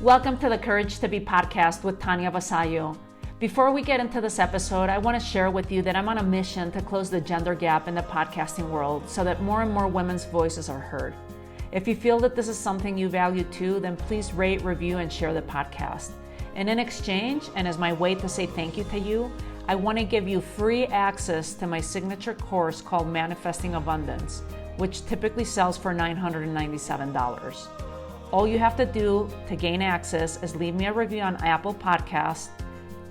Welcome to the Courage to Be podcast with Tanya Vasallo. Before we get into this episode, I want to share with you that I'm on a mission to close the gender gap in the podcasting world so that more and more women's voices are heard. If you feel that this is something you value too, then please rate, review, and share the podcast. And in exchange, and as my way to say thank you to you, I want to give you free access to my signature course called Manifesting Abundance, which typically sells for $997. All you have to do to gain access is leave me a review on Apple Podcasts,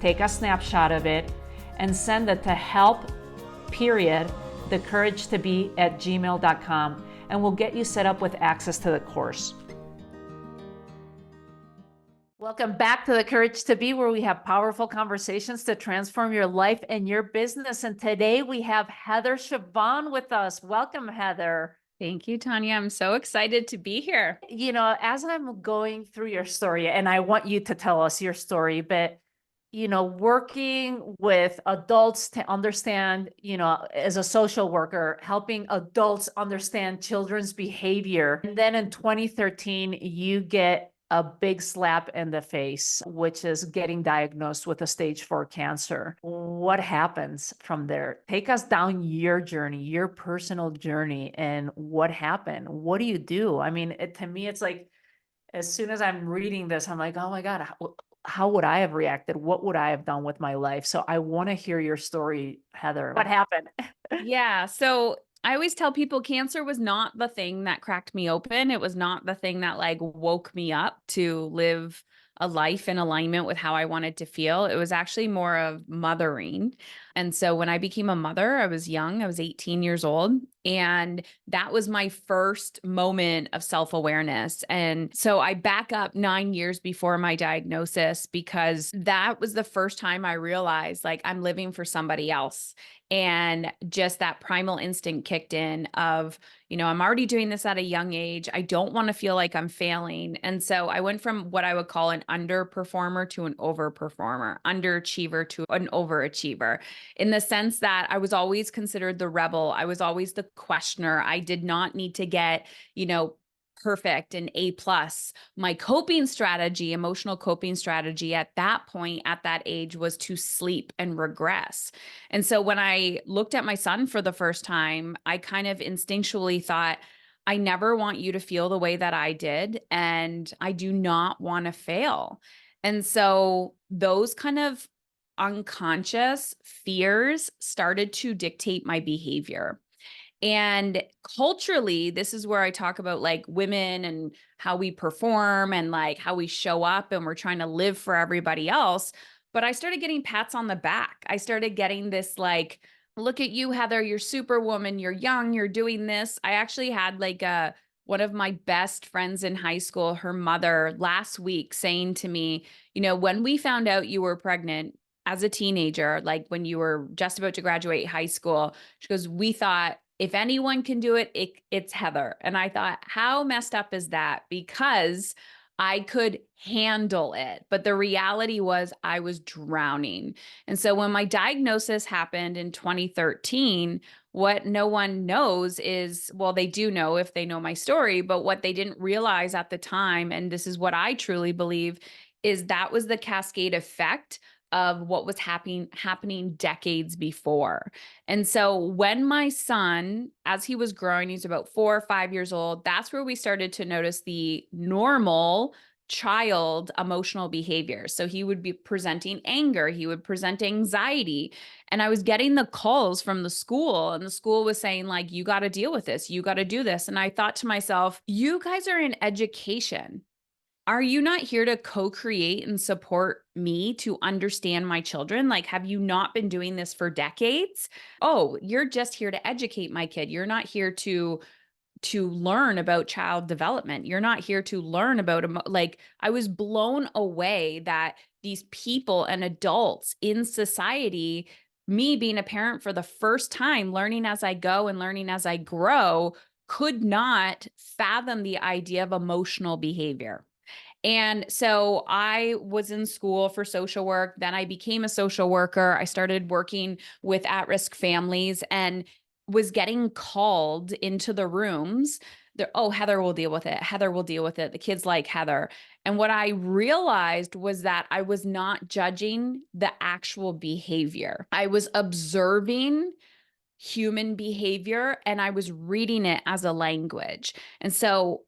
take a snapshot of it, and send it to help.thecouragetobe@gmail.com, and we'll get you set up with access to the course. Welcome back to the Courage to Be, where we have powerful conversations to transform your life and your business. And today we have Heather Chauvin with us. Welcome, Heather. Thank you, Tanya. I'm so excited to be here. You know, as I'm going through your story, and I want you to tell us your story, but, you know, working with adults to understand, you know, as a social worker, helping adults understand children's behavior. And then in 2013, you get a big slap in the face, which is getting diagnosed with a stage 4 cancer. What happens from there? Take us down your journey, your personal journey, and what happened? What do you do? I mean, to me, it's like, as soon as I'm reading this, I'm like, oh my God, how would I have reacted? What would I have done with my life? So I want to hear your story, Heather. What happened? Yeah. So I always tell people cancer was not the thing that cracked me open. It was not the thing that like woke me up to live a life in alignment with how I wanted to feel. It was actually more of mothering. And so when I became a mother, I was young, I was 18 years old. And that was my first moment of self-awareness. And so I back up 9 years before my diagnosis, because that was the first time I realized like I'm living for somebody else. And just that primal instinct kicked in of, you know, I'm already doing this at a young age. I don't want to feel like I'm failing. And so I went from what I would call an underperformer to an overperformer, underachiever to an overachiever, in the sense that I was always considered the rebel. I was always the questioner. I did not need to get, you know, perfect and A+. My coping strategy, emotional coping strategy at that point, at that age, was to sleep and regress. And so when I looked at my son for the first time, I kind of instinctually thought, I never want you to feel the way that I did, and I do not want to fail. And so those kind of unconscious fears started to dictate my behavior. And culturally, this is where I talk about like women and how we perform and like how we show up and we're trying to live for everybody else. But I started getting pats on the back. I started getting this like, look at you, Heather, you're superwoman, you're young, you're doing this. I actually had like one of my best friends in high school, her mother last week saying to me, you know, when we found out you were pregnant as a teenager, like when you were just about to graduate high school, she goes, we thought, if anyone can do it, it's Heather. And I thought, how messed up is that? Because I could handle it. But the reality was I was drowning. And so when my diagnosis happened in 2013, what no one knows is, well, they do know if they know my story, but what they didn't realize at the time, and this is what I truly believe, is that was the cascade effect of what was happening decades before. And so when my son, as he was growing, he's about 4 or 5 years old, that's where we started to notice the normal child emotional behavior. So he would be presenting anger, he would present anxiety. And I was getting the calls from the school, and the school was saying like, you got to deal with this, you got to do this. And I thought to myself, you guys are in education. Are you not here to co-create and support me to understand my children? Like, have you not been doing this for decades? Oh, you're just here to educate my kid. You're not here to learn about child development. You're not here to learn about like, I was blown away that these people and adults in society, me being a parent for the first time, learning as I go and learning as I grow, could not fathom the idea of emotional behavior. And so I was in school for social work. Then I became a social worker. I started working with at-risk families and was getting called into the rooms Oh, Heather will deal with it. Heather will deal with it. The kids like Heather. And what I realized was that I was not judging the actual behavior. I was observing human behavior and I was reading it as a language. And so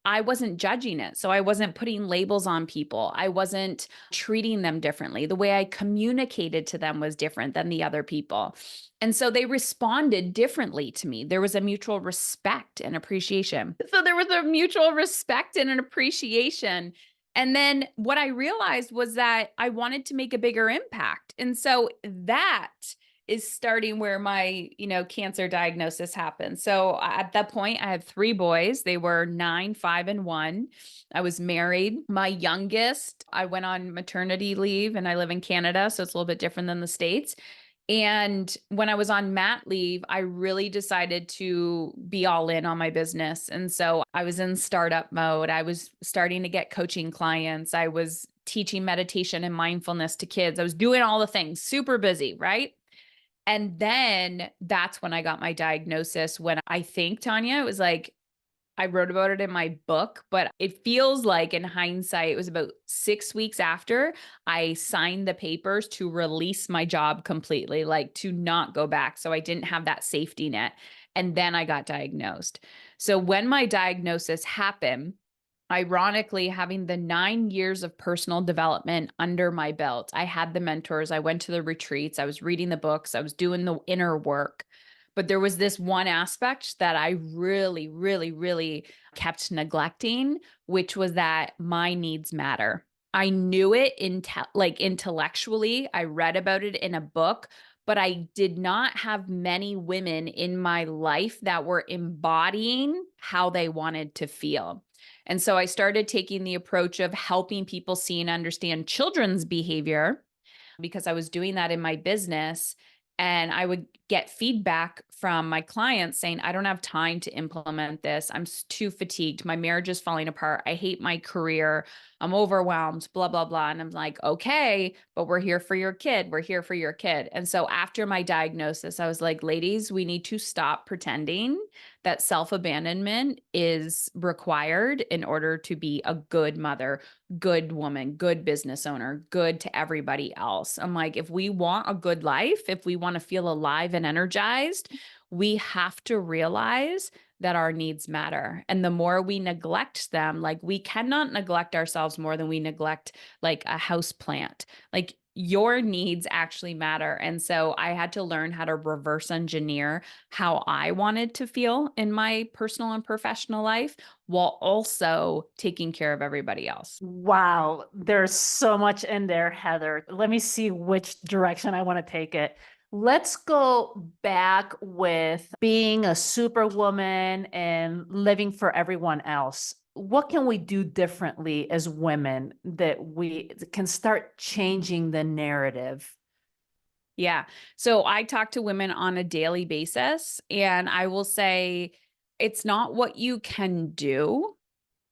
I wasn't judging it. So I wasn't putting labels on people. I wasn't treating them differently. The way I communicated to them was different than the other people. And so they responded differently to me. There was a mutual respect and appreciation. So there was a mutual respect and an appreciation. And then what I realized was that I wanted to make a bigger impact. And so that is starting where my, cancer diagnosis happened. So at that point, I had 3 boys. They were 9, 5, and 1. I was married. My youngest, I went on maternity leave and I live in Canada, so it's a little bit different than the States. And when I was on mat leave, I really decided to be all in on my business. And so I was in startup mode. I was starting to get coaching clients. I was teaching meditation and mindfulness to kids. I was doing all the things, super busy, right? And then that's when I got my diagnosis. When I think, Tanya, it was like, I wrote about it in my book, but it feels like in hindsight, it was about 6 weeks after I signed the papers to release my job completely, like to not go back. So I didn't have that safety net. And then I got diagnosed. So when my diagnosis happened, ironically, having the 9 years of personal development under my belt, I had the mentors, I went to the retreats, I was reading the books, I was doing the inner work. But there was this one aspect that I really, really, really kept neglecting, which was that my needs matter. I knew it intellectually. I read about it in a book, but I did not have many women in my life that were embodying how they wanted to feel. And so I started taking the approach of helping people see and understand children's behavior because I was doing that in my business. And I would get feedback from my clients saying, I don't have time to implement this. I'm too fatigued. My marriage is falling apart. I hate my career. I'm overwhelmed, blah, blah, blah. And I'm like, okay, but we're here for your kid. We're here for your kid. And so after my diagnosis, I was like, ladies, we need to stop pretending that self-abandonment is required in order to be a good mother, good woman, good business owner, good to everybody else. I'm like, if we want a good life, if we want to feel alive and energized, we have to realize that our needs matter. And the more we neglect them, like we cannot neglect ourselves more than we neglect like a house plant. Like your needs actually matter. And so I had to learn how to reverse engineer how I wanted to feel in my personal and professional life while also taking care of everybody else. Wow, there's so much in there, Heather. Let me see which direction I want to take it. Let's go back with being a superwoman and living for everyone else. What can we do differently as women that we can start changing the narrative? Yeah. So I talk to women on a daily basis, and I will say it's not what you can do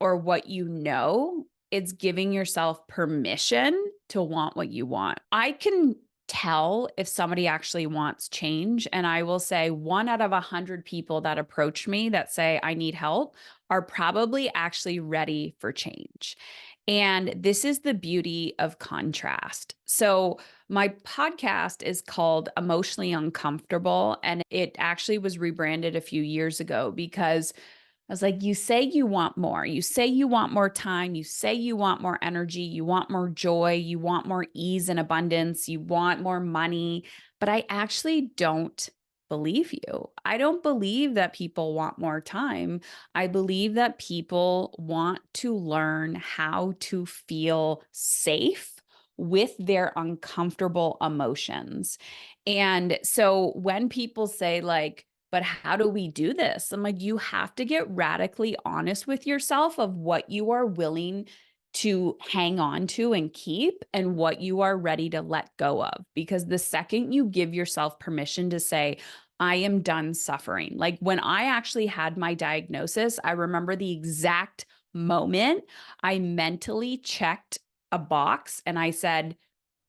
or what you know, it's giving yourself permission to want what you want. I can tell if somebody actually wants change. And I will say 1 out of 100 people that approach me that say, I need help, are probably actually ready for change. And this is the beauty of contrast. So, my podcast is called Emotionally Uncomfortable, and it actually was rebranded a few years ago because I was like, you say you want more. You say you want more time. You say you want more energy. You want more joy. You want more ease and abundance. You want more money. But I actually don't believe you. I don't believe that people want more time. I believe that people want to learn how to feel safe with their uncomfortable emotions. And so when people say, like, but how do we do this? I'm like, you have to get radically honest with yourself of what you are willing to hang on to and keep and what you are ready to let go of. Because the second you give yourself permission to say, I am done suffering. Like when I actually had my diagnosis, I remember the exact moment I mentally checked a box and I said,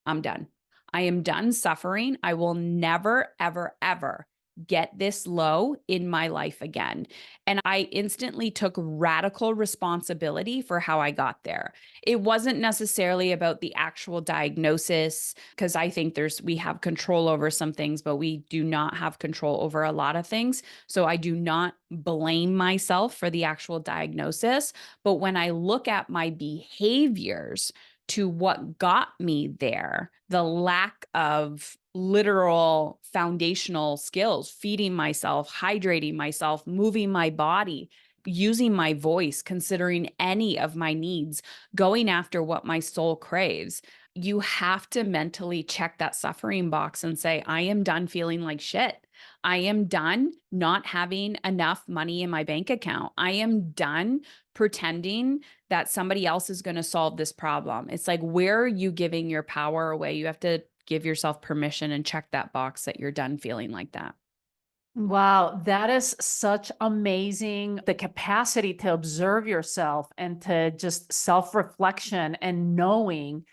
I'm done. I am done suffering. I will never, ever, ever get this low in my life again. And I instantly took radical responsibility for how I got there. It wasn't necessarily about the actual diagnosis, because I think we have control over some things, but we do not have control over a lot of things. So I do not blame myself for the actual diagnosis. But when I look at my behaviors to what got me there, the lack of literal foundational skills, feeding myself, hydrating myself, moving my body, using my voice, considering any of my needs, going after what my soul craves. You have to mentally check that suffering box and say, I am done feeling like shit. I am done not having enough money in my bank account. I am done pretending that somebody else is going to solve this problem. It's like, where are you giving your power away? You have to give yourself permission and check that box that you're done feeling like that. Wow, that is such amazing. The capacity to observe yourself and to just self-reflection and knowing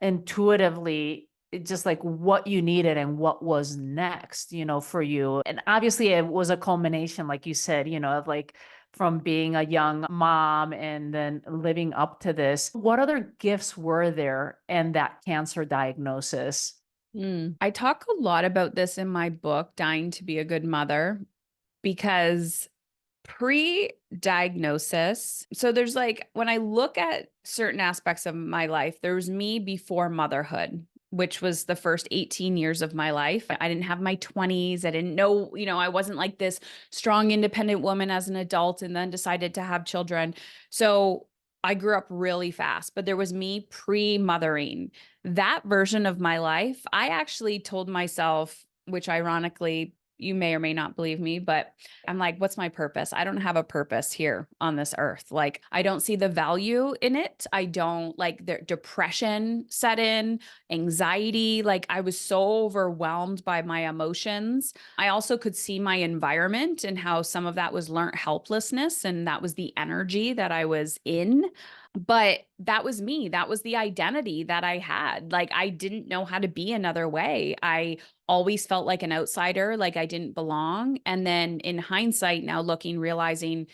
intuitively just like what you needed and what was next, for you. And obviously it was a culmination, like you said, of like from being a young mom and then living up to this. What other gifts were there in that cancer diagnosis? I talk a lot about this in my book, Dying to Be a Good Mother, because pre-diagnosis, so there's like, when I look at certain aspects of my life, there was me before motherhood, which was the first 18 years of my life. I didn't have my 20s. I didn't know, I wasn't like this strong, independent woman as an adult and then decided to have children. So I grew up really fast, but there was me pre-mothering. That version of my life, I actually told myself, which ironically, you may or may not believe me, but I'm like, what's my purpose? I don't have a purpose here on this earth. Like, I don't see the value in it. I don't like the depression set in, anxiety. Like, I was so overwhelmed by my emotions. I also could see my environment and how some of that was learned helplessness. And that was the energy that I was in. But that was me. That was the identity that I had. Like, I didn't know how to be another way. I always felt like an outsider, like I didn't belong. And then in hindsight, now looking, realizing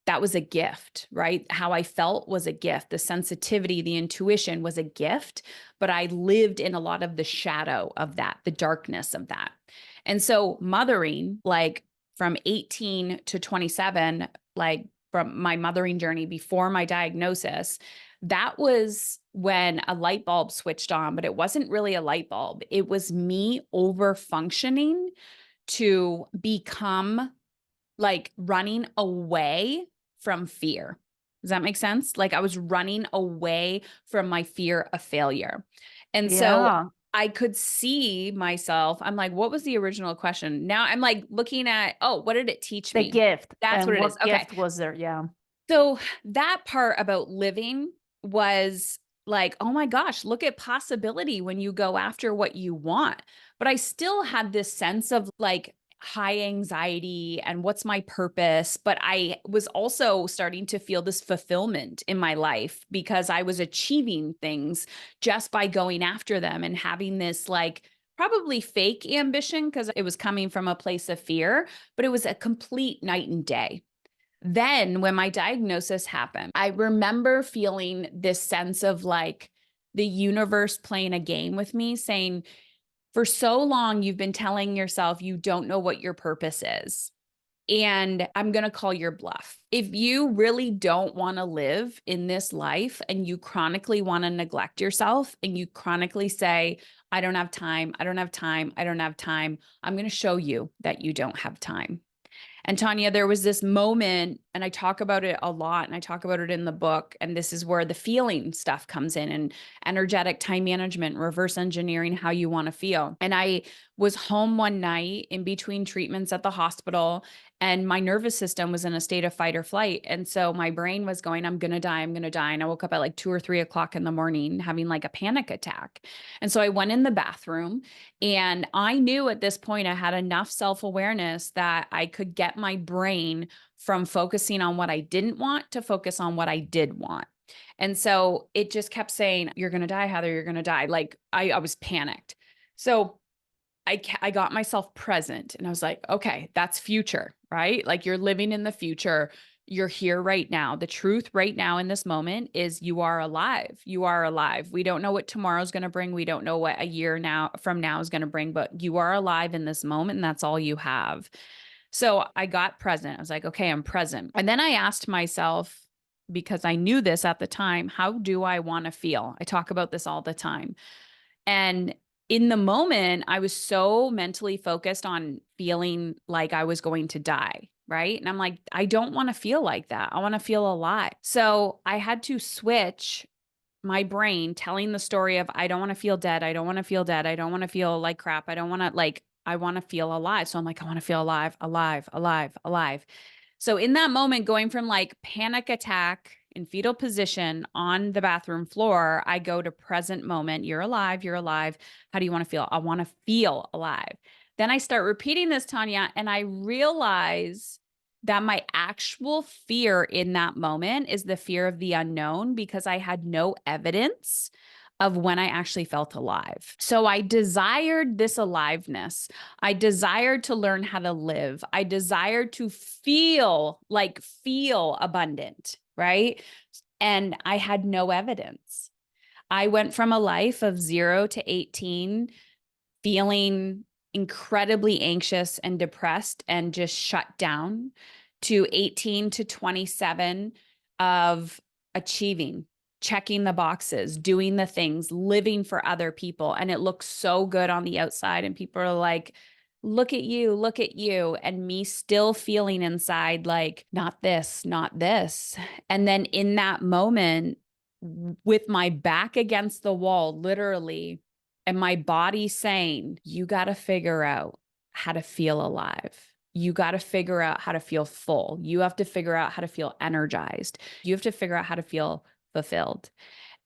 that was a gift, right? How I felt was a gift. The sensitivity, the intuition was a gift, but I lived in a lot of the shadow of that, the darkness of that. And so mothering, like from 18 to 27, like from my mothering journey before my diagnosis, that was when a light bulb switched on, but it wasn't really a light bulb. It was me over functioning to become like running away from fear. Does that make sense? Like, I was running away from my fear of failure. And so Yeah, I could see myself. I'm like, what was the original question? Now I'm like looking at, oh, what did it teach the me? gift. That's what And it is. what Okay. gift was there? Yeah. So that part about living was like, oh my gosh, look at possibility when you go after what you want. But I still had this sense of like high anxiety and what's my purpose. But I was also starting to feel this fulfillment in my life because I was achieving things just by going after them and having this like probably fake ambition because it was coming from a place of fear, but it was a complete night and day. Then, when my diagnosis happened, I remember feeling this sense of like the universe playing a game with me, saying, for so long, you've been telling yourself you don't know what your purpose is. And I'm going to call your bluff. If you really don't want to live in this life and you chronically want to neglect yourself and you chronically say, I don't have time, I don't have time, I don't have time, I'm going to show you that you don't have time. And Tanya, there was this moment, and I talk about it a lot, and I talk about it in the book. And this is where the feeling stuff comes in and energetic time management, reverse engineering how you want to feel. And I was home one night in between treatments at the hospital, and my nervous system was in a state of fight or flight. And so my brain was going, I'm going to die. I'm going to die. And I woke up at like 2 or 3 o'clock in the morning having like a panic attack. And so I went in the bathroom, and I knew at this point I had enough self-awareness that I could get my brain from focusing on what I didn't want to focus on what I did want. And so it just kept saying, you're going to die, Heather, you're going to die. Like I was panicked. So I got myself present and I was like, okay, that's future, right? Like you're living in the future. You're here right now. The truth right now in this moment is you are alive. You are alive. We don't know what tomorrow's going to bring. We don't know what a year now from now is going to bring, but you are alive in this moment and that's all you have. So I got present. I was like, okay, I'm present. And then I asked myself, because I knew this at the time, how do I want to feel? I talk about this all the time. And in the moment, I was so mentally focused on feeling like I was going to die. Right. And I'm like, I don't want to feel like that. I want to feel alive. So I had to switch my brain telling the story of, I don't want to feel dead. I don't want to feel dead. I don't want to feel like crap. I don't want to I want to feel alive. So I'm like, I want to feel alive, alive, alive, alive. So in that moment, going from like panic attack in fetal position on the bathroom floor, I go to present moment. You're alive. You're alive. How do you want to feel? I want to feel alive. Then I start repeating this, Tanya, and I realize that my actual fear in that moment is the fear of the unknown because I had no evidence of when I actually felt alive. So I desired this aliveness. I desired to learn how to live. I desired to feel abundant, right? And I had no evidence. I went from a life of 0 to 18 feeling incredibly anxious and depressed and just shut down to 18 to 27 of achieving, checking the boxes, doing the things, living for other people. And it looks so good on the outside. And people are like, look at you, look at you. And me still feeling inside like, not this, not this. And then in that moment, with my back against the wall, literally, and my body saying, you got to figure out how to feel alive. You got to figure out how to feel full. You have to figure out how to feel energized. You have to figure out how to feel fulfilled.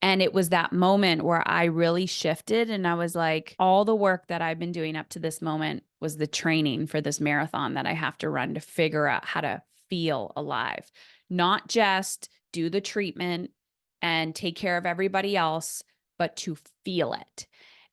And it was that moment where I really shifted and I was like, all the work that I've been doing up to this moment was the training for this marathon that I have to run to figure out how to feel alive, not just do the treatment and take care of everybody else, but to feel it.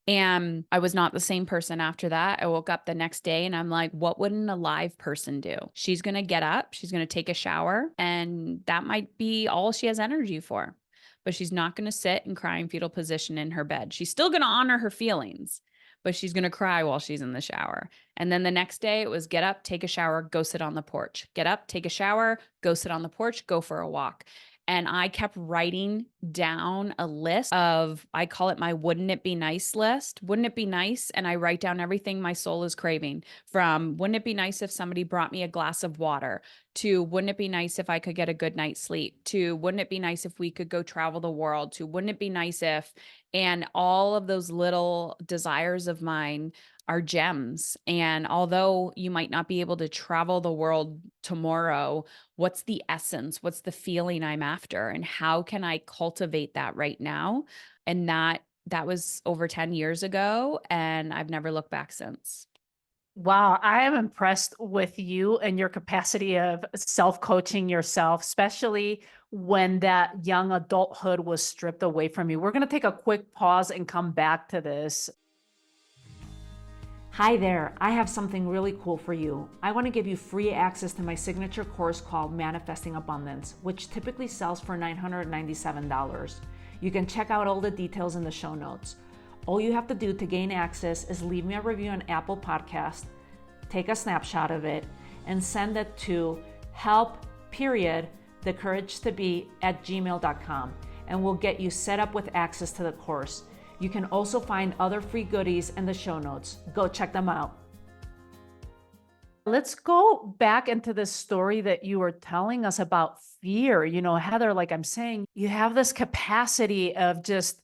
And I was not the same person after that. I woke up the next day and I'm like, what would an alive person do? She's going to get up, she's going to take a shower, and that might be all she has energy for. But she's not going to sit and cry in fetal position in her bed. She's still going to honor her feelings, but she's going to cry while she's in the shower. And then the next day it was get up, take a shower, go sit on the porch. Get up, take a shower, go sit on the porch, go for a walk. And I kept writing down a list of, I call it my wouldn't it be nice list. Wouldn't it be nice? And I write down everything my soul is craving, from wouldn't it be nice if somebody brought me a glass of water, to wouldn't it be nice if I could get a good night's sleep, to wouldn't it be nice if we could go travel the world, to wouldn't it be nice if, and all of those little desires of mine are gems. And although you might not be able to travel the world tomorrow, what's the essence? What's the feeling I'm after? And how can I cultivate that right now? And that was over 10 years ago, and I've never looked back since. Wow, I am impressed with you and your capacity of self-coaching yourself, especially when that young adulthood was stripped away from you. We're going to take a quick pause and come back to this. Hi there, I have something really cool for you. I want to give you free access to my signature course called Manifesting Abundance, which typically sells for $997. You can check out all the details in the show notes. All you have to do to gain access is leave me a review on Apple Podcast, take a snapshot of it, and send it to help.thecouragetobe@gmail.com, and we'll get you set up with access to the course. You can also find other free goodies in the show notes. Go check them out. Let's go back into this story that you were telling us about fear. You know, Heather, like I'm saying, you have this capacity of just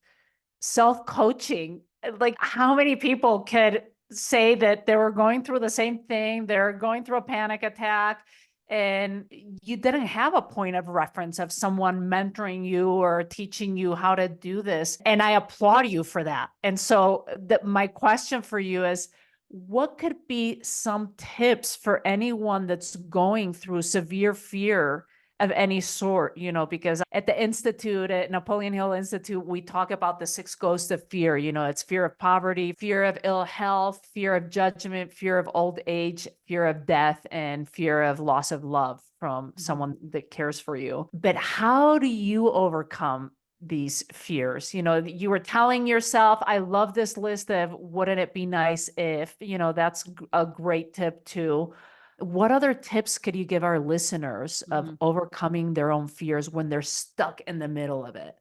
self-coaching. Like, how many people could say that they were going through the same thing? They're going through a panic attack, and you didn't have a point of reference of someone mentoring you or teaching you how to do this. And I applaud you for that. And so my question for you is, what could be some tips for anyone that's going through severe fear of any sort, because at the Institute, at Napoleon Hill Institute, we talk about the 6 ghosts of fear. It's fear of poverty, fear of ill health, fear of judgment, fear of old age, fear of death, and fear of loss of love from someone that cares for you. But how do you overcome these fears? You were telling yourself, I love this list of wouldn't it be nice if, that's a great tip too. What other tips could you give our listeners of overcoming their own fears when they're stuck in the middle of it?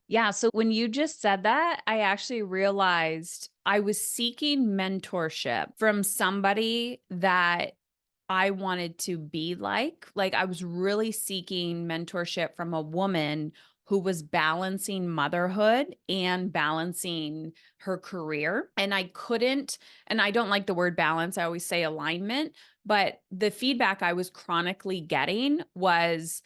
Yeah. So when you just said that, I actually realized I was seeking mentorship from somebody that I wanted to be like. Like I was really seeking mentorship from a woman who was balancing motherhood and balancing her career. And I couldn't, and I don't like the word balance, I always say alignment, but the feedback I was chronically getting was,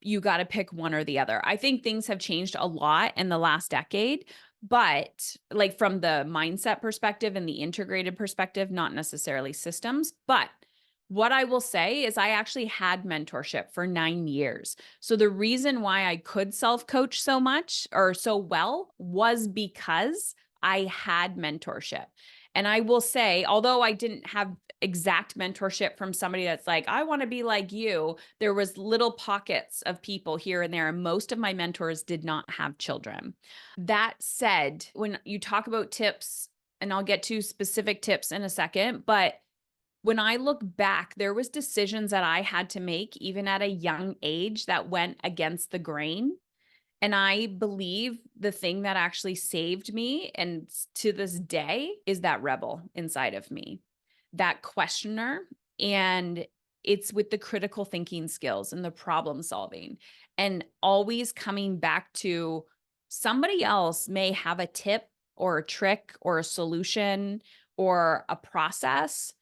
you got to pick one or the other. I think things have changed a lot in the last decade, but like from the mindset perspective and the integrated perspective, not necessarily systems. But what I will say is I actually had mentorship for 9 years. So the reason why I could self-coach so much or so well was because I had mentorship. And I will say, although I didn't have exact mentorship from somebody that's like, I want to be like you, there was little pockets of people here and there. And most of my mentors did not have children. That said, when you talk about tips, and I'll get to specific tips in a second, but when I look back, there was decisions that I had to make even at a young age that went against the grain. And I believe the thing that actually saved me, and to this day, is that rebel inside of me, that questioner. And it's with the critical thinking skills and the problem solving, and always coming back to somebody else may have a tip or a trick or a solution or a process,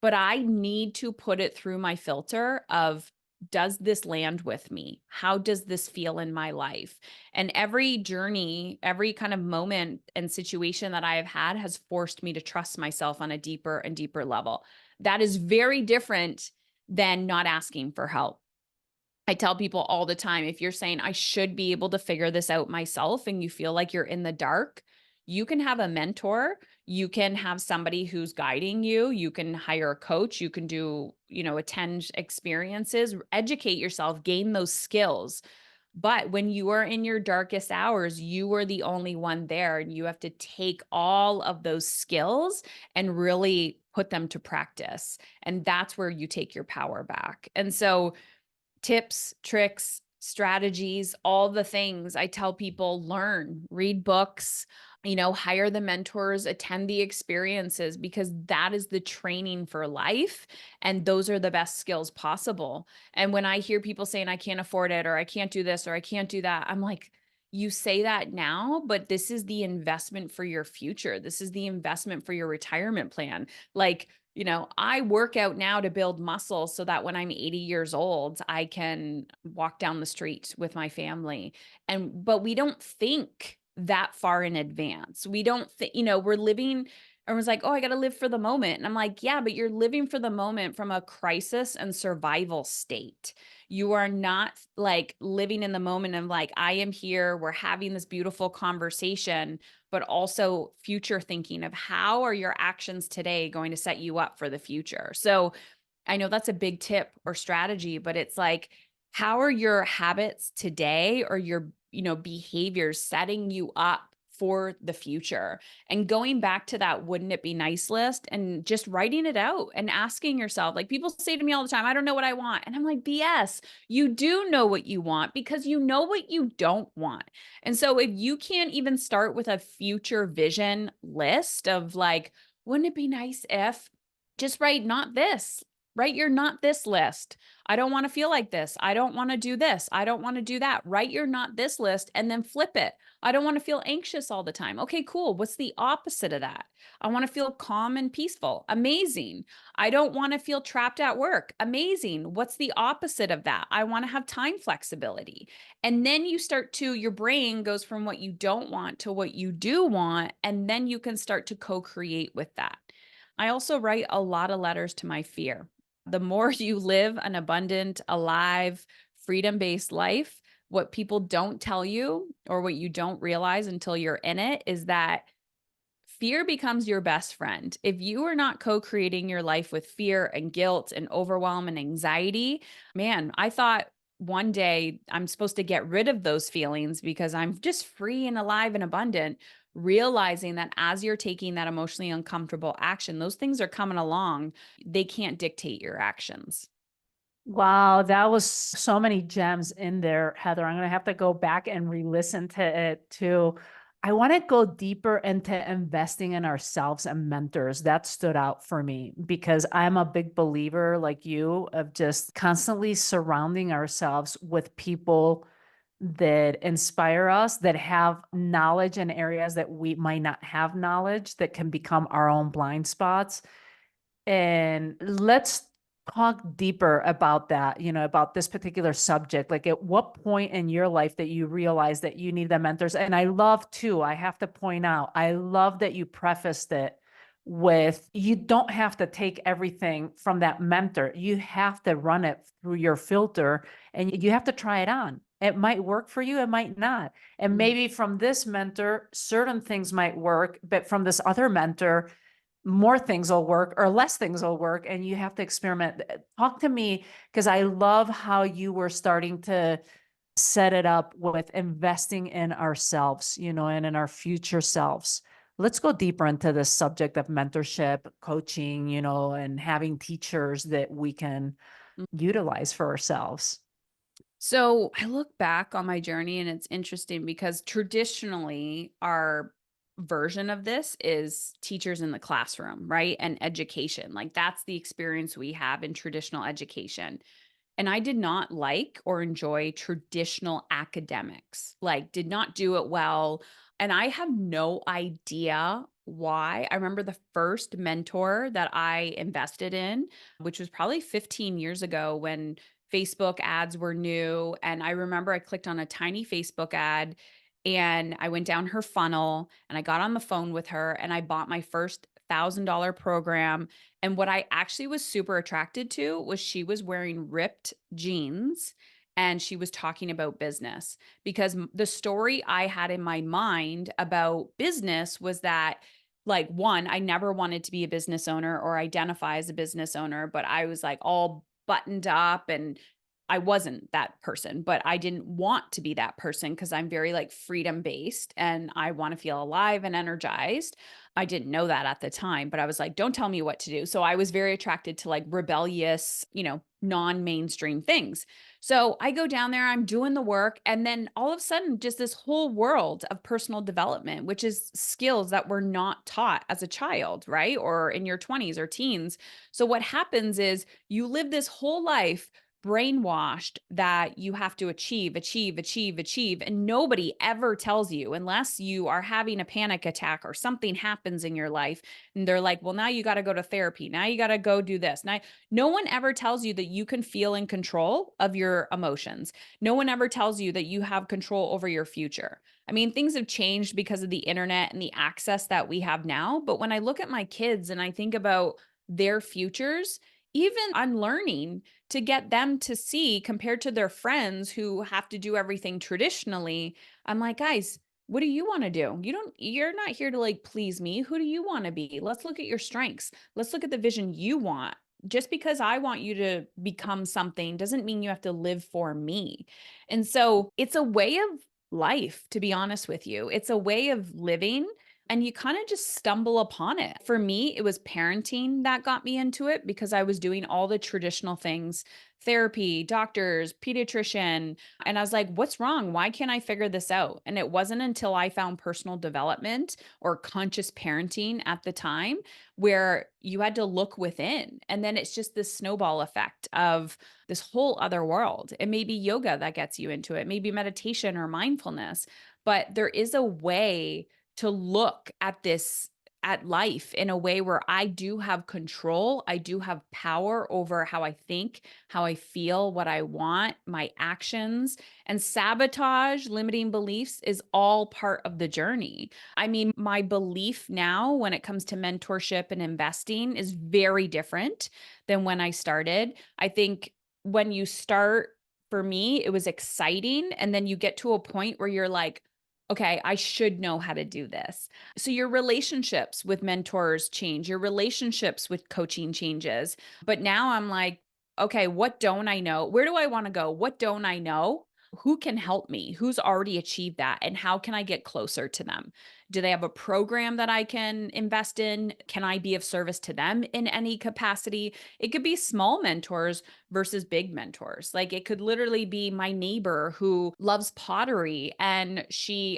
but I need to put it through my filter of, does this land with me? How does this feel in my life? And every journey, every kind of moment and situation that I have had has forced me to trust myself on a deeper and deeper level. That is very different than not asking for help. I tell people all the time, if you're saying, I should be able to figure this out myself, and you feel like you're in the dark, you can have a mentor. You can have somebody who's guiding you. You can hire a coach. You can do, attend experiences, educate yourself, gain those skills. But when you are in your darkest hours, you are the only one there. And you have to take all of those skills and really put them to practice. And that's where you take your power back. And so, tips, tricks, strategies, all the things I tell people: learn, read books, hire the mentors, attend the experiences, because that is the training for life. And those are the best skills possible. And when I hear people saying, I can't afford it, or I can't do this, or I can't do that, I'm like, you say that now, but this is the investment for your future. This is the investment for your retirement plan. Like, I work out now to build muscle so that when I'm 80 years old, I can walk down the street with my family. But we don't think that far in advance. We don't think, we're living, everyone's like, oh, I got to live for the moment. And I'm like, yeah, but you're living for the moment from a crisis and survival state. You are not like living in the moment of like, I am here, we're having this beautiful conversation, but also future thinking of how are your actions today going to set you up for the future. So I know that's a big tip or strategy, but it's like, how are your habits today or your, behaviors setting you up for the future? And going back to that wouldn't it be nice list and just writing it out and asking yourself, like people say to me all the time, I don't know what I want. And I'm like, BS, you do know what you want, because you know what you don't want. And so if you can't even start with a future vision list of like, wouldn't it be nice if, just write not this. Write your not this list. I don't want to feel like this. I don't want to do this. I don't want to do that. Write your not this list and then flip it. I don't want to feel anxious all the time. Okay, cool. What's the opposite of that? I want to feel calm and peaceful. Amazing. I don't want to feel trapped at work. Amazing. What's the opposite of that? I want to have time flexibility. And then you start to, your brain goes from what you don't want to what you do want. And then you can start to co-create with that. I also write a lot of letters to my fear. The more you live an abundant, alive, freedom-based life, what people don't tell you or what you don't realize until you're in it is that fear becomes your best friend. If you are not co-creating your life with fear and guilt and overwhelm and anxiety, man, I thought one day I'm supposed to get rid of those feelings because I'm just free and alive and abundant, realizing that as you're taking that emotionally uncomfortable action, those things are coming along. They can't dictate your actions. Wow, that was so many gems in there, Heather. I'm gonna have to go back and re-listen to it too. I want to go deeper into investing in ourselves and mentors. That stood out for me because I'm a big believer, like you, of just constantly surrounding ourselves with people that inspire us, that have knowledge in areas that we might not have knowledge, that can become our own blind spots. And let's talk deeper about that, about this particular subject. Like, at what point in your life that you realize that you need the mentors? And I love too, I have to point out, I love that you prefaced it with, you don't have to take everything from that mentor. You have to run it through your filter and you have to try it on. It might work for you, it might not. And maybe from this mentor, certain things might work, but from this other mentor, more things will work or less things will work, and you have to experiment. Talk to me, because I love how you were starting to set it up with investing in ourselves, and in our future selves. Let's go deeper into this subject of mentorship, coaching, and having teachers that we can utilize for ourselves. So I look back on my journey and it's interesting because traditionally our version of this is teachers in the classroom, right? And education. Like that's the experience we have in traditional education. And I did not like or enjoy traditional academics, like, did not do it well. And I have no idea why. I remember the first mentor that I invested in, which was probably 15 years ago when Facebook ads were new. And I remember I clicked on a tiny Facebook ad and I went down her funnel and I got on the phone with her and I bought my first $1,000 program. And what I actually was super attracted to was she was wearing ripped jeans and she was talking about business because the story I had in my mind about business was that, like, one, I never wanted to be a business owner or identify as a business owner, but I was like all buttoned up and I wasn't that person, but I didn't want to be that person because I'm very like freedom based and I want to feel alive and energized. I didn't know that at the time, but I was like, don't tell me what to do. So I was very attracted to like rebellious, non-mainstream things. So I go down there, I'm doing the work. And then all of a sudden, just this whole world of personal development, which is skills that were not taught as a child, right? Or in your 20s or teens. So what happens is you live this whole life brainwashed that you have to achieve, achieve, achieve, achieve. And nobody ever tells you, unless you are having a panic attack or something happens in your life. And they're like, well, now you got to go to therapy. Now you got to go do this. Now, no one ever tells you that you can feel in control of your emotions. No one ever tells you that you have control over your future. I mean, things have changed because of the internet and the access that we have now. But when I look at my kids and I think about their futures, even I'm learning to get them to see compared to their friends who have to do everything traditionally. I'm like, guys, what do you want to do? You're not here to like please me. Who do you want to be? Let's look at your strengths. Let's look at the vision you want. Just because I want you to become something doesn't mean you have to live for me. And so it's a way of life, to be honest with you. It's a way of living and you kind of just stumble upon it. For me, it was parenting that got me into it because I was doing all the traditional things, therapy, doctors, pediatrician. And I was like, what's wrong? Why can't I figure this out? And it wasn't until I found personal development or conscious parenting at the time where you had to look within. And then it's just this snowball effect of this whole other world. It may be yoga that gets you into it, maybe meditation or mindfulness, but there is a way to look at this, at life in a way where I do have control. I do have power over how I think, how I feel, what I want, my actions, and sabotage, limiting beliefs is all part of the journey. I mean, my belief now when it comes to mentorship and investing is very different than when I started. I think when you start, For me, it was exciting. And then you get to a point where you're like, okay, I should know how to do this. So your relationships with mentors change, your relationships with coaching changes. But now I'm like, okay, what don't I know? Where do I want to go? What don't I know? Who can help me? Who's already achieved that? And how can I get closer to them? Do they have a program that I can invest in? Can I be of service to them in any capacity? It could be small mentors versus big mentors. Like it could literally be my neighbor who loves pottery and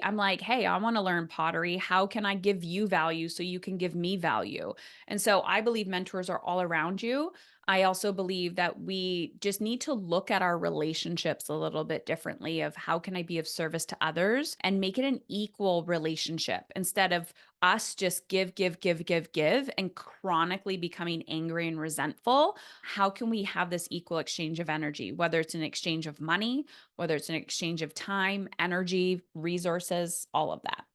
I'm like, hey, I want to learn pottery. How can I give you value so you can give me value? And so I believe mentors are all around you. I also believe that we just need to look at our relationships a little bit differently of how can I be of service to others and make it an equal relationship instead of us just give and chronically becoming angry and resentful. How can we have this equal exchange of energy, whether it's an exchange of money, whether it's an exchange of time, energy, resources, all of that.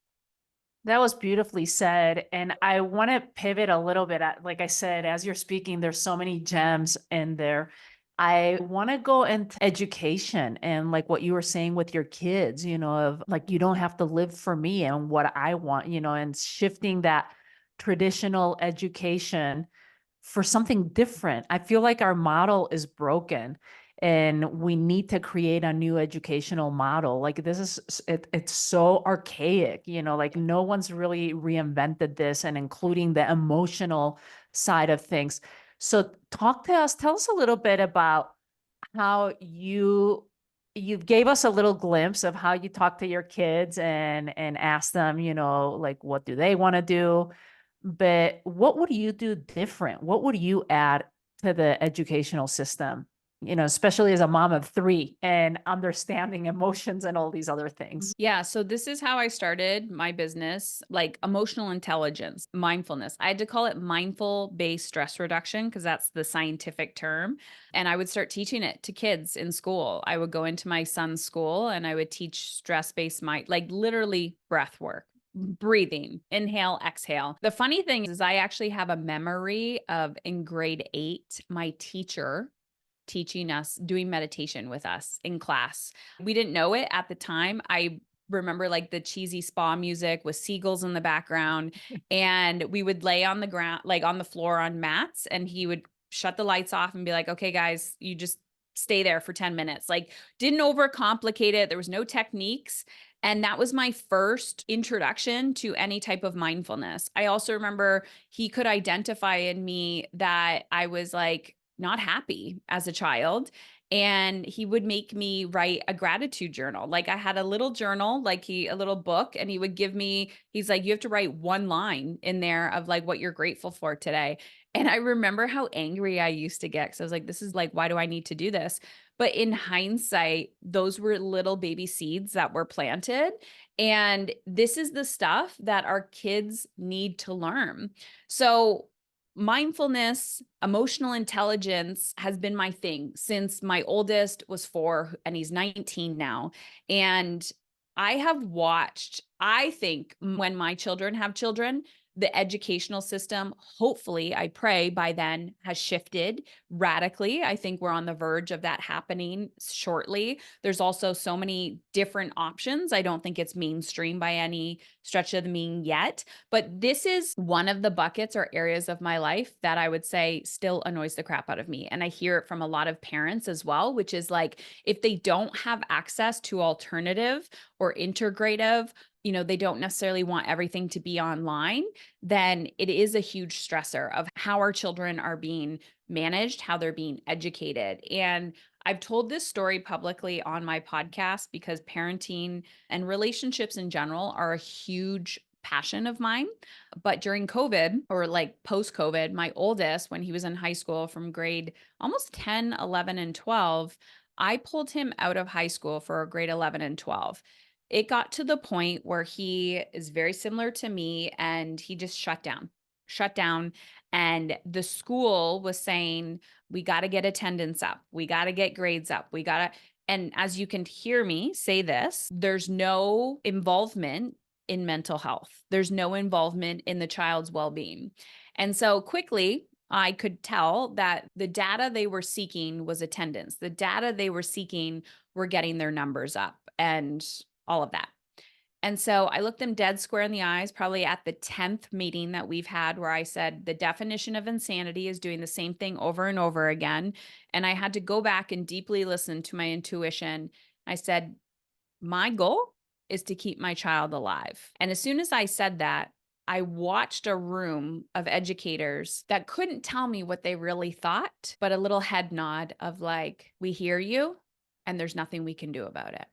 That was beautifully said. And I want to pivot a little bit. Like I said, as you're speaking, there's so many gems in there. I want to go into education and like what you were saying with your kids, of like, you don't have to live for me and what I want, and shifting that traditional education for something different. I feel like our model is broken and we need to create a new educational model. Like this it's so archaic, like no one's really reinvented this and including the emotional side of things. So talk to us, tell us a little bit about how you gave us a little glimpse of how you talk to your kids and ask them, like what do they want to do? But what would you do different? What would you add to the educational system? Especially as a mom of three and understanding emotions and all these other things. Yeah. So this is how I started my business, like emotional intelligence, mindfulness. I had to call it mindful based stress reduction because that's the scientific term. And I would start teaching it to kids in school. I would go into my son's school and I would teach stress based mind, like literally breath work. Breathing, inhale, exhale. The funny thing is, I actually have a memory of in grade 8, my teacher teaching us, doing meditation with us in class. We didn't know it at the time. I remember like the cheesy spa music with seagulls in the background. And we would lay on the ground, like on the floor on mats, and he would shut the lights off and be like, okay, guys, you just stay there for 10 minutes. Like, didn't overcomplicate it. There was no techniques. And that was my first introduction to any type of mindfulness. I also remember he could identify in me that I was like, not happy as a child. And he would make me write a gratitude journal. Like I had a little journal, like a little book, and he would give me, he's like, you have to write one line in there of like what you're grateful for today. And I remember how angry I used to get. Cause I was like, this is like, why do I need to do this? But in hindsight, those were little baby seeds that were planted. And this is the stuff that our kids need to learn. So mindfulness, emotional intelligence has been my thing since my oldest was 4 and he's 19 now. And I have watched, I think when my children have children, the educational system, hopefully, I pray by then has shifted radically. I think we're on the verge of that happening shortly. There's also so many different options. I don't think it's mainstream by any stretch of the mean yet, but this is one of the buckets or areas of my life that I would say still annoys the crap out of me. And I hear it from a lot of parents as well, which is like, if they don't have access to alternative or integrative, they don't necessarily want everything to be online, then it is a huge stressor of how our children are being managed, how they're being educated. And I've told this story publicly on my podcast because parenting and relationships in general are a huge passion of mine. But during COVID or like post COVID, my oldest, when he was in high school from grade almost 10, 11, and 12, I pulled him out of high school for grade 11 and 12. It got to the point where he is very similar to me and he just shut down. And the school was saying, we got to get attendance up. We got to get grades up. And as you can hear me say this, there's no involvement in mental health. There's no involvement in the child's well-being. And so quickly, I could tell that the data they were seeking was attendance. The data they were seeking were getting their numbers up and all of that. And so I looked them dead square in the eyes, probably at the 10th meeting that we've had, where I said, the definition of insanity is doing the same thing over and over again. And I had to go back and deeply listen to my intuition. I said, my goal is to keep my child alive. And as soon as I said that, I watched a room of educators that couldn't tell me what they really thought, but a little head nod of like, we hear you and there's nothing we can do about it.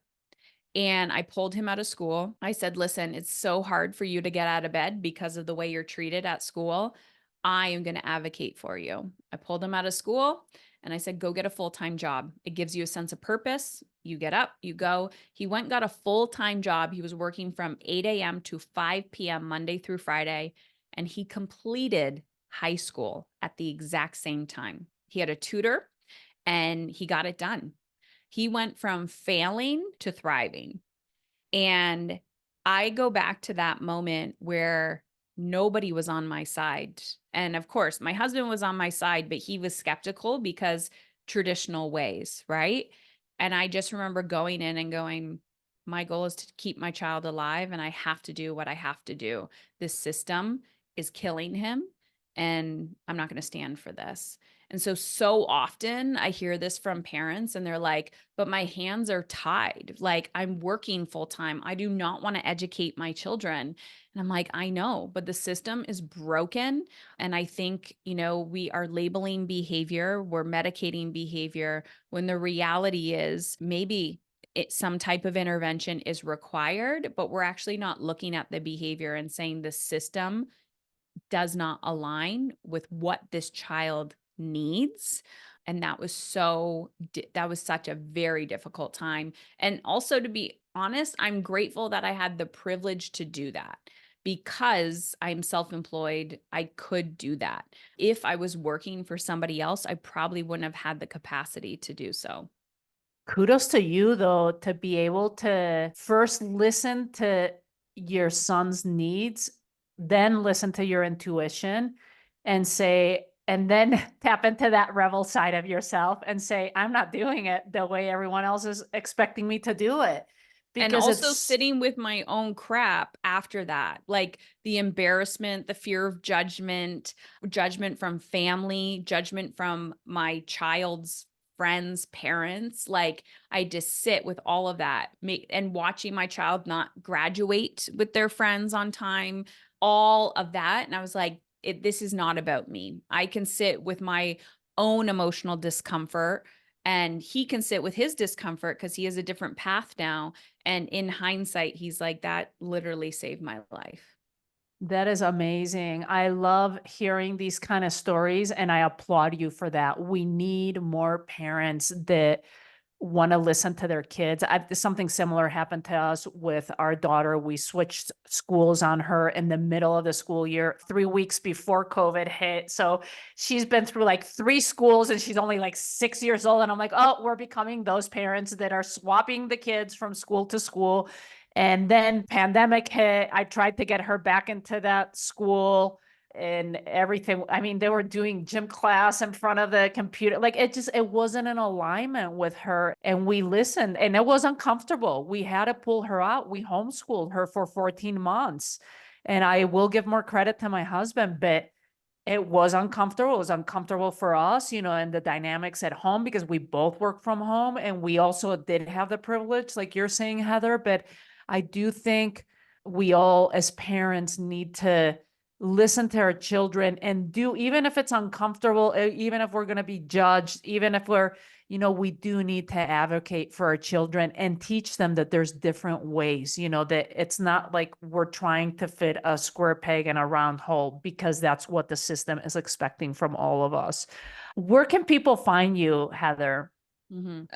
And I pulled him out of school. I said, listen, it's so hard for you to get out of bed because of the way you're treated at school. I am going to advocate for you. I pulled him out of school and I said, go get a full-time job. It gives you a sense of purpose. You get up, you go. He went and got a full-time job. He was working from 8 a.m. to 5 p.m. Monday through Friday. And he completed high school at the exact same time. He had a tutor and he got it done. He went from failing to thriving. And I go back to that moment where nobody was on my side. And of course, my husband was on my side, but he was skeptical because traditional ways, right? And I just remember going in and going, my goal is to keep my child alive and I have to do what I have to do. This system is killing him and I'm not going to stand for this. And so often I hear this from parents and they're like, but my hands are tied. Like I'm working full time. I do not want to educate my children. And I'm like, I know, but the system is broken. And I think, we are labeling behavior, we're medicating behavior when the reality is maybe some type of intervention is required, but we're actually not looking at the behavior and saying the system does not align with what this child needs. And that was such a very difficult time. And also, to be honest, I'm grateful that I had the privilege to do that because I'm self-employed. I could do that. If I was working for somebody else, I probably wouldn't have had the capacity to do so. Kudos to you, though, to be able to first listen to your son's needs, then listen to your intuition and say, and then tap into that rebel side of yourself and say, I'm not doing it the way everyone else is expecting me to do it. And Because also it's sitting with my own crap after that, like the embarrassment, the fear of judgment, judgment from family, judgment from my child's friends, parents. Like I just sit with all of that and watching my child not graduate with their friends on time, all of that. And I was like, this is not about me. I can sit with my own emotional discomfort and he can sit with his discomfort because he has a different path now. And in hindsight, he's like, that literally saved my life. That is amazing. I love hearing these kind of stories and I applaud you for that. We need more parents that want to listen to their kids. Something similar happened to us with our daughter. We switched schools on her in the middle of the school year, 3 weeks before COVID hit. So she's been through like 3 schools and she's only like 6 years old. And I'm like, oh, we're becoming those parents that are swapping the kids from school to school. And then pandemic hit. I tried to get her back into that school and everything. I mean, they were doing gym class in front of the computer. Like it wasn't in alignment with her. And we listened and it was uncomfortable. We had to pull her out. We homeschooled her for 14 months. And I will give more credit to my husband, but it was uncomfortable. It was uncomfortable for us, and the dynamics at home because we both work from home and we also did have the privilege, like you're saying, Heather. But I do think we all, as parents, need to listen to our children and do, even if it's uncomfortable, even if we're going to be judged, even if we do need to advocate for our children and teach them that there's different ways, that it's not like we're trying to fit a square peg in a round hole because that's what the system is expecting from all of us. Where can people find you, Heather?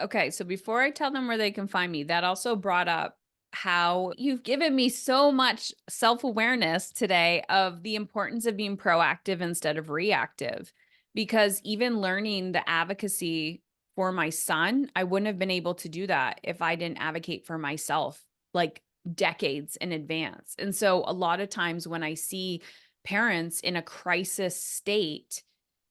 Okay. So before I tell them where they can find me, that also brought up how you've given me so much self-awareness today of the importance of being proactive instead of reactive. Because even learning the advocacy for my son, I wouldn't have been able to do that if I didn't advocate for myself like decades in advance. And so a lot of times when I see parents in a crisis state,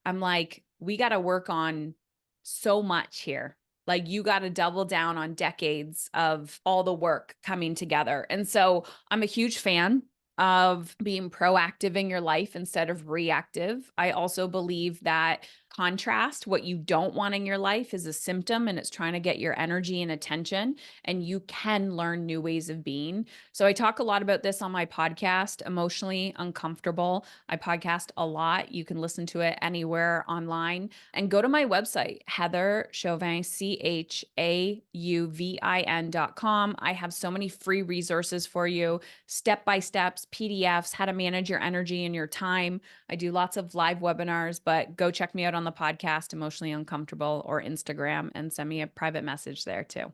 I'm like, we got to work on so much here. Like you got to double down on decades of all the work coming together. And so I'm a huge fan of being proactive in your life instead of reactive. I also believe that contrast, what you don't want in your life, is a symptom and it's trying to get your energy and attention, and you can learn new ways of being. So I talk a lot about this on my podcast, Emotionally Uncomfortable. I podcast a lot. You can listen to it anywhere online, and go to my website, Heather Chauvin, CHAUVIN.com. I have so many free resources for you, step-by-steps, PDFs, how to manage your energy and your time. I do lots of live webinars, but go check me out on the podcast, Emotionally Uncomfortable, or Instagram, and send me a private message there too.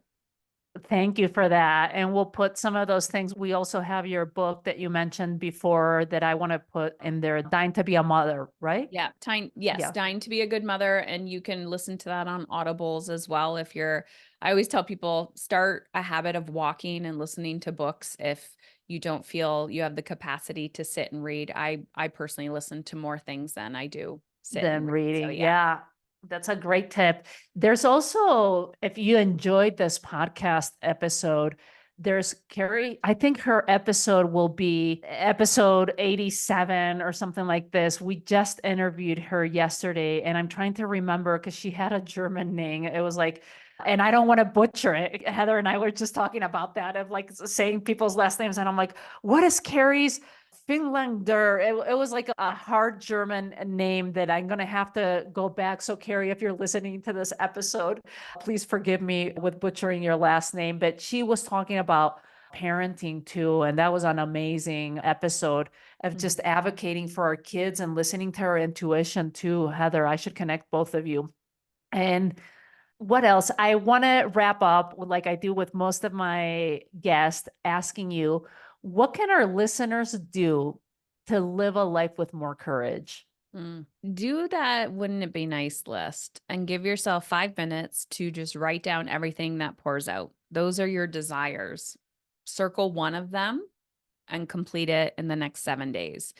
Thank you for that. And we'll put some of those things. We also have your book that you mentioned before that I want to put in there, Dying to be a Mother, right? Yeah, yes, Dying to be a Good Mother. And you can listen to that on Audibles as well. I always tell people, start a habit of walking and listening to books if you don't feel you have the capacity to sit and read. I personally listen to more things than I do sit Than and read. reading. So Yeah, that's a great tip. There's also, if you enjoyed this podcast episode, there's Carrie. I think her episode will be episode 87 or something like this. We just interviewed her yesterday, and I'm trying to remember because she had a German name. It was like, and I don't want to butcher it. Heather and I were just talking about that, of like saying people's last names. And I'm like, what is Carrie's Finlander? It was like a hard German name that I'm going to have to go back. So Carrie, if you're listening to this episode, please forgive me with butchering your last name. But she was talking about parenting too. And that was an amazing episode of just advocating for our kids and listening to her intuition too. Heather, I should connect both of you. And what else? I want to wrap up like I do with most of my guests, asking you, what can our listeners do to live a life with more courage? Do that wouldn't it be nice list and give yourself 5 minutes to just write down everything that pours out. Those are your desires. Circle one of them and complete it in the next 7 days.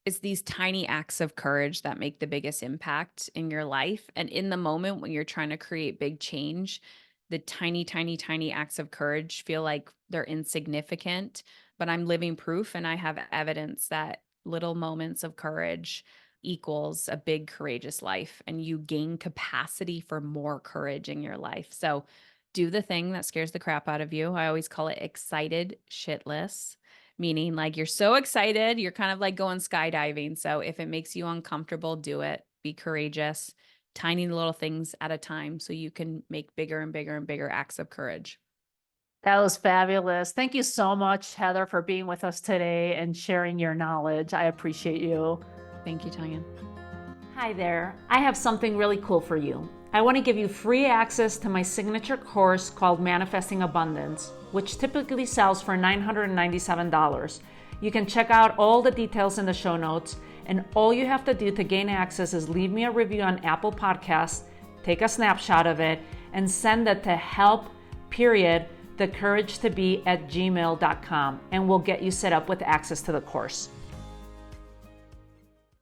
It's these tiny acts of courage that make the biggest impact in your life. And in the moment when you're trying to create big change, the tiny, tiny, tiny acts of courage feel like they're insignificant. But I'm living proof, and I have evidence that little moments of courage equals a big, courageous life, and you gain capacity for more courage in your life. So do the thing that scares the crap out of you. I always call it excited shitless, meaning like you're so excited, you're kind of like going skydiving. So if it makes you uncomfortable, do it. Be courageous, tiny little things at a time so you can make bigger and bigger and bigger acts of courage. That was fabulous. Thank you so much, Heather, for being with us today and sharing your knowledge. I appreciate you. Thank you, Tanya. Hi there. I have something really cool for you. I want to give you free access to my signature course called Manifesting Abundance, which typically sells for $997. You can check out all the details in the show notes, and all you have to do to gain access is leave me a review on Apple Podcasts, take a snapshot of it, and send it to help.thecouragetobe@gmail.com, and we'll get you set up with access to the course.